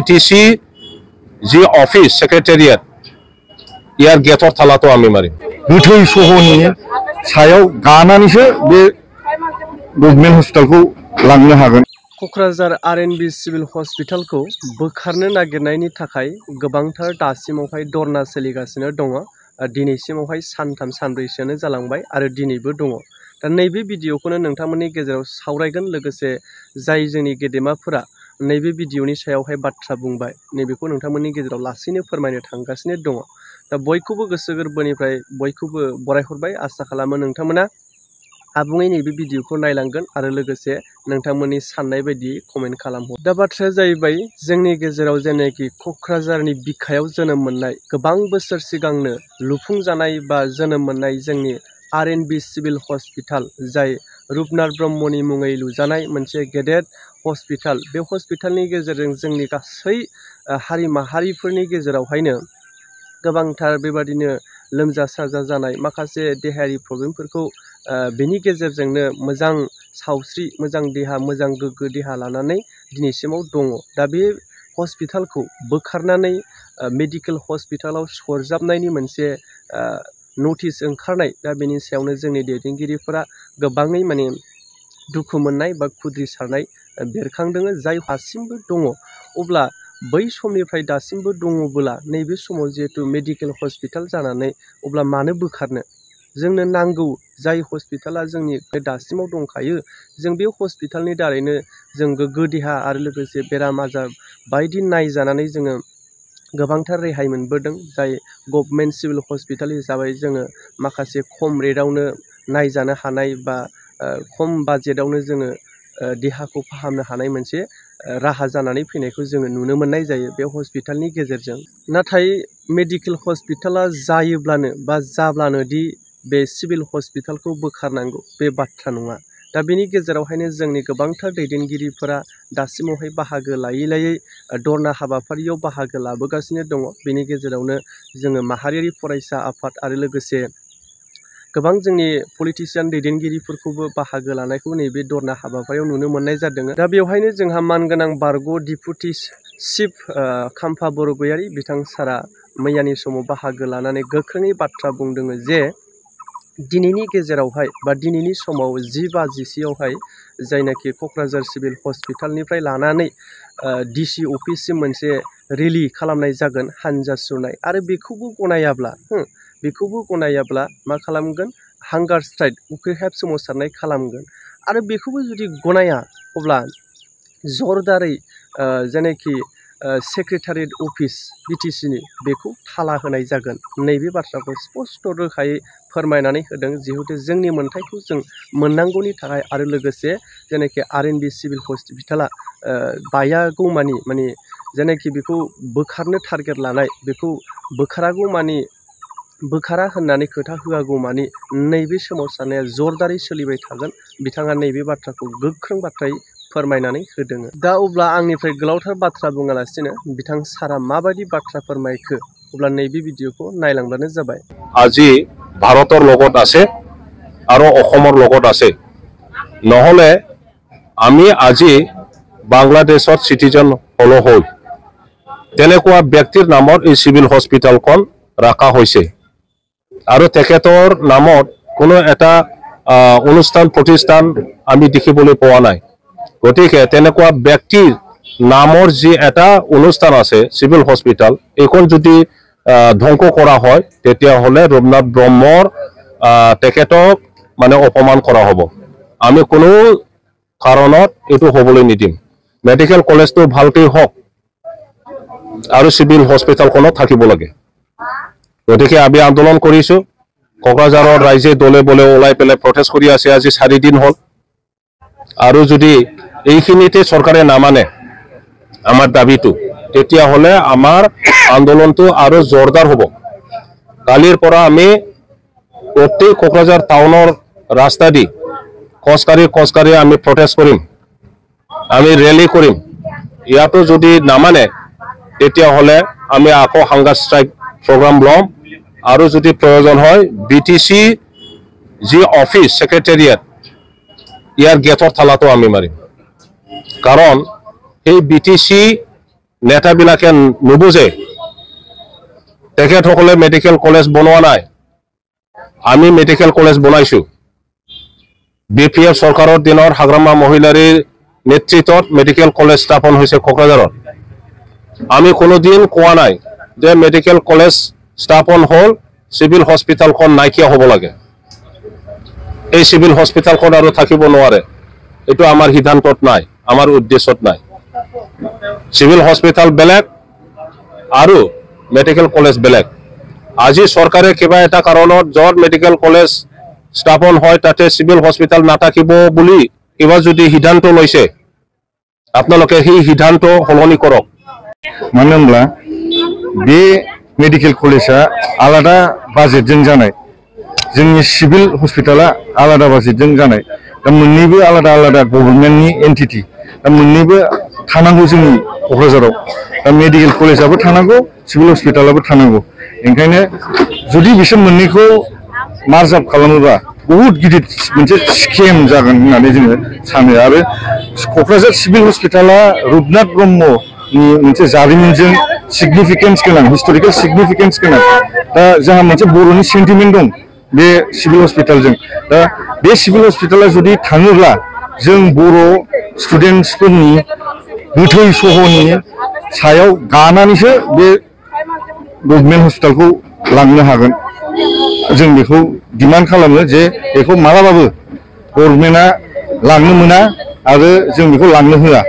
BTC जी office सेक्रेटारियट यार गेटर थालातो आमी मारिम गोथै सहनि सायाव गानानैसो बे गभर्नमेन्ट हस्पिटालखौ लांनो हागोन। क'क्राझार आरएनबि सिभिल हस्पिटालखौ बोखारनो नागिरनायनि थाखाय गोबांथार दासिमावहाय धरना सोलिगासिनो दङ। दिनैसिमावहाय सानथाम सानब्रैसोनो जालांबाय आरो दिनैबो दङ। दा नैबे भिडिअखौनो नोंथांमोननि गेजेराव सावरायगोन, लोगोसे जाय जोंनि गेदेमाफोरा नैबे भिडिअनि सायावहाय बाथ्रा बुंबाय नैबेखौ नोंथांमोननि गेजेराव लासैनो फोरमायनो थांगासिनो दङ। दा बयखौबो गोसो गोरबोनिफ्राय बयखौबो बरायहरबाय। आसा खालामो नोंथांमोना आबुङै नैबे भिडिअखौ नायलांगोन आरो लोगोसे नोंथांमोननि साननाय बायदि कमेन्ट खालामहर। दा बाथ्राया जाहैबाय जोंनि गेजेराव जेनाखि क'क्राझारनि बिखायाव जोनोम मोननाय गोबां बोसोर सिगांनो लुफुंजानाय बा जोनोम मोननाय जोंनि आरएनबि सिभिल हस्पिटाल, जाय रुपनाथ ब्रह्मनि मुङै लुजानाय मोनसे गेदेर हस्पिटाल, बे हस्पिटालनि गेजेरजों जोंनि गासै हारि माहारिफोरनि गेजेरावहायनो गोबांथार बेबादिनो लोमजा साजा जानाय माखासे देहायारि प्रब्लेमफोरखौ बेनि गेजेरजोंनो मोजां सावस्रि, मोजां देहा, मोजां गोग्गो देहा लानानै दिनैसिमाव दङ। दा बे हस्पिटालखौ बोखारनानै मेडिकेल हस्पिटालाव सरजाबनायनि मोनसे नटिस ओंखारनाय, दा बेनि सायावनो जोंनि दैदेनगिरिफोरा गोबाङै माने दुखु मोननाय बा खुद्रिसारनाय बेरखांदों। जाय दासिमबो दङ, अब्ला बै समनिफ्राय दासिमबो दङबोला नैबे समाव जिहेतु मेडिकेल हस्पिटाल जानानै अब्ला मानो बोखारनो? जोंनो नांगौ जाय हस्पिटाला जोंनि दासिमाव दंखायो, जों बे हस्पिटालनि दारैनो जों गोग्गो देहा आरो लोगोसे बेराम आजार बायदि नायजानानै जोङो गोबांथार रेहाय मोनबोदों। जाय गभर्नमेन्ट सिभिल हस्पिटाल हिसाबै जोङो माखासे खम रेटआवनो नायजानो हानाय बा खम बाजेटआवनो जोङो देहाखौ फाहामनो हानाय मोनसे राहा जानानै फैनायखौ जोङो नुनो मोननाय जायो बे हस्पिटालनि गेजेरजों। नाथाय मेडिकेल हस्पिटाला जायोब्लानो बा जाब्लानो दि बे सिभिल हस्पिटालखौ बोखारनांगौ बे बाथ्रा नङा। दा बेनि गेजेरावहायनो जोंनि गोबांथार दैदेनगिरिफोरा दासिमावहाय बाहागो लायै लायै धरना हाबाफारियाव बाहागो लाबोगासिनो दङ। बेनि गेजेरावनो जोङो माहारियारि फरायसा आफाद आरो लोगोसे गोबां जोंनि पलिटिसियान दैदेनगिरिफोरखौबो बाहागो लानायखौ नैबे धरना हाबाफारियाव नुनो मोननाय जादों। दा बेवहायनो जोंहा मानगोनां बारग' डिपुटि चिफ खाम्फा बरगयारि बिथां सारा मैयानि समाव बाहागो लानानै गोख्रोङै बाथ्रा बुंदों जे दिनैनि गेजेरावहाय बा दिनैनि समाव 10 बाजिसेयावहाय जायनाखि क'क्राझार सिभिल हस्पिटालनिफ्राय लानानै डिसि अफिससिम मोनसे रेलि खालामनाय जागोन, हानजा सुरनाय, आरो बेखौबो गनायाब्ला मा खालामगोन? हांगार स्ट्राइक, उखैहाब सोमावसारनाय खालामगोन। आरो बेखौबो जुदि गनाया, अब्ला जरदारै जेनाखि सेक्रेटारियेट अफिस बिटिसिनि बेखौ थाला होनाय जागोन। नैबे बाथ्राखौ स्पस्ट रोखायै फोरमायनानै होदों। जिहेतु जोंनि मोन्थायखौ जों मोननांगौनि थाखाय आरो लोगोसे जेनाखि आरएनबि सिभिल हस्पिटाला बायागौमानि माने जेनाखि बेखौ बोखारनो टारगेट लानाय, बेखौ बोखारा होननानै खोथा होआगौमानि नैबे सोमावसारनाया जरदारै सोलिबाय थागोन। बिथाङा नैबे बाथ्राखौ गोख्रों बाथ्रायै फोरमायनानै होदों। दा अब्ला आंनिफ्राय गोलावथार बाथ्रा बुङालासिनो बिथां सारा माबायदि बाथ्रा फोरमायखो, अब्ला नैबे भिडिअखौ नायलांब्लानो जाबाय। আজি ভাৰতৰ লগত আছে আৰু অসমৰ লগত আছে, নহলে আমি আজি বাংলাদেশৰ সিটিজেন হলো হয়। তেনেকুৱা ব্যক্তিৰ নামত এই সিভিল হস্পিটালখন ৰাখা হৈছে আৰু তেখেতৰ নামত কোনো এটা অনুষ্ঠান প্ৰতিষ্ঠান আমি দেখিবলৈ পোৱা নাই। গতিকে তেনেকুৱা ব্যক্তিৰ নামৰ যি এটা অনুষ্ঠান আছে সিভিল হস্পিটাল, এইখন যদি ধ্বংস কৰা হয় তেতিয়াহ'লে ৰঘুনাথ ব্ৰহ্মৰ তেখেতক মানে অপমান কৰা হ'ব। আমি কোনো কাৰণত এইটো হ'বলৈ নিদিম। মেডিকেল কলেজটো ভালকৈ হওক আৰু সিভিল হস্পিটালখনত থাকিব লাগে। গতিকে আমি আন্দোলন কৰিছোঁ। কক্ৰাঝাৰৰ ৰাইজে দলে বলে ওলাই পেলাই প্ৰটেষ্ট কৰি আছে আজি 4 দিন হ'ল। আৰু যদি এইখিনিতে চৰকাৰে নামানে আমাৰ দাবীটো, তেতিয়াহ'লে আমাৰ আন্দোলনটো আৰু জোৰদাৰ হ'ব। কালিৰ পৰা আমি প্ৰত্যেক কোকৰাঝাৰ টাউনৰ ৰাস্তা দি খোজকাঢ়ি আমি প্ৰটেষ্ট কৰিম, আমি ৰেলী কৰিম। ইয়াতো যদি নামানে তেতিয়াহ'লে আমি আকৌ হাংগাৰ ষ্ট্ৰাইক প্ৰগ্ৰাম ল'ম আৰু যদি প্ৰয়োজন হয় বিটিচি যি অফিস সেক্রেটারিয়েট ইয়ার গেটৰ থালাটো আমি মাৰিম। কাৰণ এই বিটিচি নেতাবিলাকে নুবুজে তেখেতসকলে মেডিকেল কলেজ বনোৱা নাই। আমি মেডিকেল কলেজ বনাইছো। BPF চৰকাৰৰ দিনৰ হাগ্ৰামা মহিলাৰীৰ নেতৃত্বত মেডিকেল কলেজ স্থাপন হৈছে কোকৰাঝাৰত। আমি কোনোদিন কোৱা নাই যে মেডিকেল কলেজ স্থাপন হ'ল সিভিল হস্পিটালখন নাইকিয়া হ'ব লাগে। এই সিভিল হস্পিটালখন আৰু থাকিব নোৱাৰে, এইটো আমাৰ সিদ্ধান্তত নাই, আমাৰ উদ্দেশ্যত নাই। সিভিল হস্পিটাল বেলেগ আৰু মেডিকেল কলেজ বেলেগ। আজি চৰকাৰে কিবা এটা কাৰণত য'ত মেডিকেল কলেজ স্থাপন হয় তাতে সিভিল হস্পিটাল নাথাকিব বুলি কিবা যদি সিদ্ধান্ত লৈছে, আপোনালোকে সেই সিদ্ধান্ত সলনি কৰক। मानो होनब्ला बे मेडिकेल कलेजा आलादा बाजेटजों जानाय, जोंनि सिभिल हस्पिटाला आलादा बाजेटजों जानाय। दा मोननैबो आलादा आलादा गभर्नमेन्टनि एन्टिटी, दा मोननैबो थानांगौ जोंनि क'क्राझाराव। दा मेडिकेल कलेजाबो थानांगौ, सिभिल हस्पिटालाबो थानांगौ। ओंखायनो जुदि बिसोर मोननैखौ मार्ज आप खालामोबा बहुत गिदिर मोनसे स्केम जागोन होननानै जोङो सानो। आरो क'क्राझार सिभिल हस्पिटाला रुपनाथ ब्रह्मनि मोनसे जारिमिनजों सिगनिफिकेन्स गोनां, हिस्ट'रिकेल सिगनिफिकेन्स गोनां। दा जोंहा मोनसे बर'नि सेन्टिमेन्ट दं बे सिभिल हस्पिटालजों। दा बे सिभिल हस्पिटाला जुदि थाङोब्ला जों बर' स्टुडेन्टसफोरनि गोथै सह'नि सायाव गानानैसो बे गभर्नमेन्ट हस्पिटालखौ लांनो हागोन। जों बेखौ डिमान्ड खालामो जे बेखौ मालाबाबो गभर्नमेन्टआ लांनो मोना आरो जों बेखौ लांनो होआ।